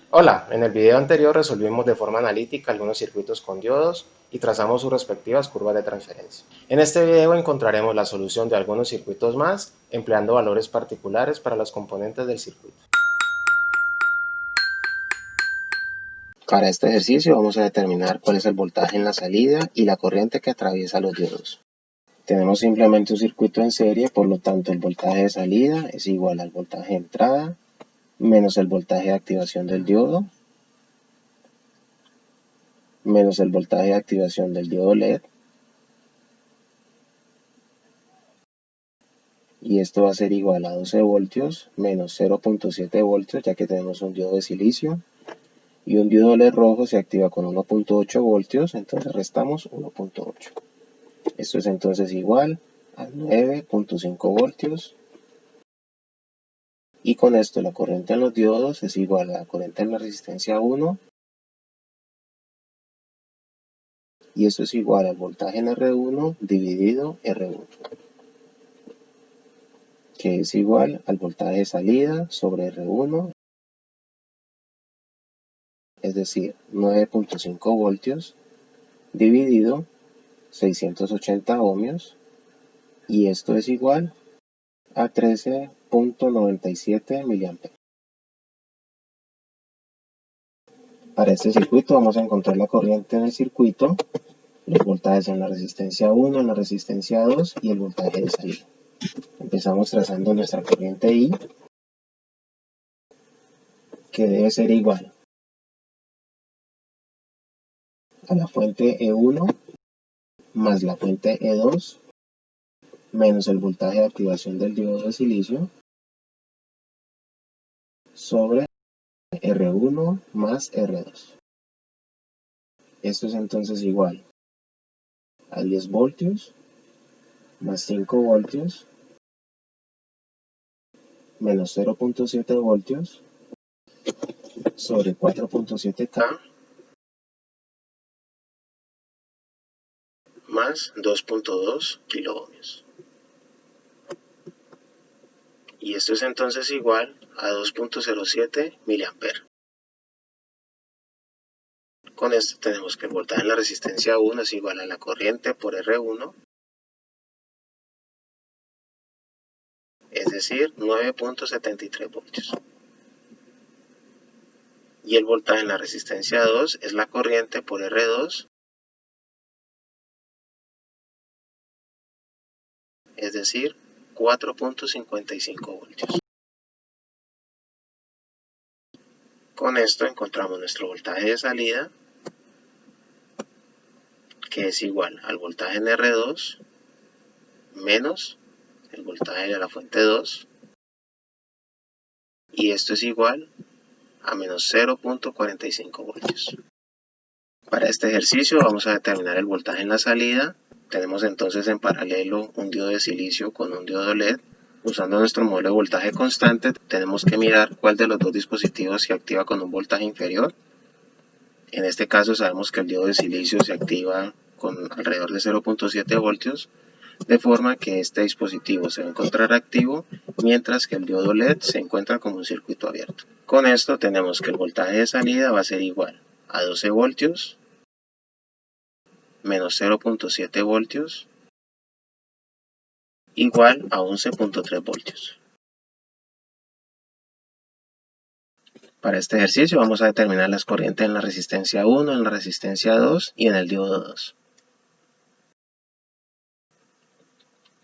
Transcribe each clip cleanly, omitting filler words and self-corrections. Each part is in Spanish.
Hola, en el video anterior resolvimos de forma analítica algunos circuitos con diodos y trazamos sus respectivas curvas de transferencia. En este video encontraremos la solución de algunos circuitos más, empleando valores particulares para los componentes del circuito. Para este ejercicio vamos a determinar cuál es el voltaje en la salida y la corriente que atraviesa los diodos. Tenemos simplemente un circuito en serie, por lo tanto el voltaje de salida es igual al voltaje de entrada menos el voltaje de activación del diodo menos el voltaje de activación del diodo LED, y esto va a ser igual a 12 voltios menos 0.7 voltios, ya que tenemos un diodo de silicio, y un diodo LED rojo se activa con 1.8 voltios, entonces restamos 1.8. Esto es entonces igual a 9.5 voltios, y con esto la corriente en los diodos es igual a la corriente en la resistencia 1, y esto es igual al voltaje en R1 dividido R1, que es igual al voltaje de salida sobre R1, es decir, 9.5 voltios dividido 680 ohmios, y esto es igual a 13.97 miliamperes. Para este circuito vamos a encontrar la corriente en el circuito, los voltajes en la resistencia 1, en la resistencia 2 y el voltaje de salida. Empezamos trazando nuestra corriente I, que debe ser igual a la fuente E1 más la fuente E2 menos el voltaje de activación del diodo de silicio sobre R1 más R2. Esto es entonces igual a 10 voltios más 5 voltios menos 0.7 voltios sobre 4.7K más 2.2 kiloohmios. Y esto es entonces igual a 2.07 miliamperes. Con esto tenemos que el voltaje en la resistencia 1 es igual a la corriente por R1, es decir, 9.73 voltios. Y el voltaje en la resistencia 2 es la corriente por R2, es decir, 4.55 voltios. Con esto encontramos nuestro voltaje de salida, que es igual al voltaje en R2 menos el voltaje de la fuente 2, y esto es igual a menos 0.45 voltios. Para este ejercicio vamos a determinar el voltaje en la salida. Tenemos entonces en paralelo un diodo de silicio con un diodo LED. Usando nuestro modelo de voltaje constante, tenemos que mirar cuál de los dos dispositivos se activa con un voltaje inferior. En este caso sabemos que el diodo de silicio se activa con alrededor de 0.7 voltios, de forma que este dispositivo se va a encontrar activo, mientras que el diodo LED se encuentra como un circuito abierto. Con esto tenemos que el voltaje de salida va a ser igual a 12 voltios menos 0.7 voltios igual a 11.3 voltios. Para este ejercicio vamos a determinar las corrientes en la resistencia 1, en la resistencia 2 y en el diodo 2.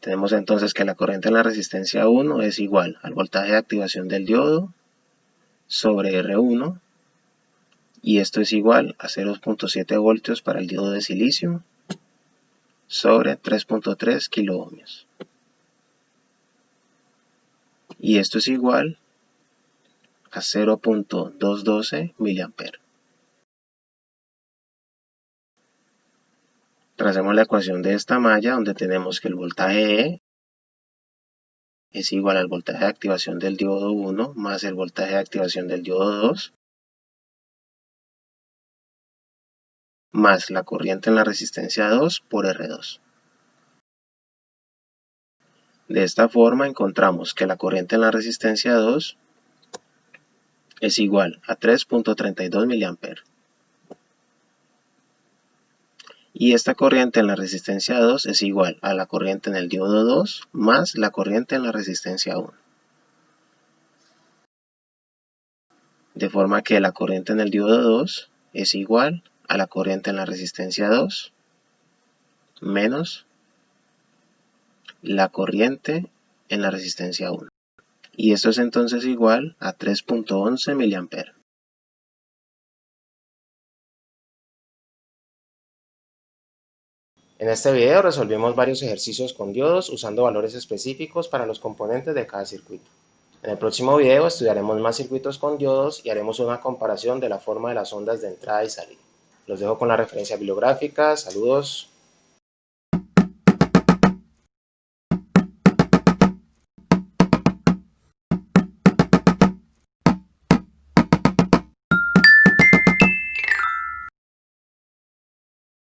Tenemos entonces que la corriente en la resistencia 1 es igual al voltaje de activación del diodo sobre R1, y esto es igual a 0.7 voltios para el diodo de silicio sobre 3.3 kiloohmios. Y esto es igual a 0.212 miliamperes. Tracemos la ecuación de esta malla, donde tenemos que el voltaje E es igual al voltaje de activación del diodo 1 más el voltaje de activación del diodo 2 más la corriente en la resistencia 2 por R2. De esta forma encontramos que la corriente en la resistencia 2 es igual a 3.32 mA. Y esta corriente en la resistencia 2 es igual a la corriente en el diodo 2 más la corriente en la resistencia 1. De forma que la corriente en el diodo 2 es igual a la corriente en la resistencia 2 menos la corriente en la resistencia 1. Y esto es entonces igual a 3.11 mA. En este video resolvimos varios ejercicios con diodos usando valores específicos para los componentes de cada circuito. En el próximo video estudiaremos más circuitos con diodos y haremos una comparación de la forma de las ondas de entrada y salida. Los dejo con la referencia bibliográfica. Saludos.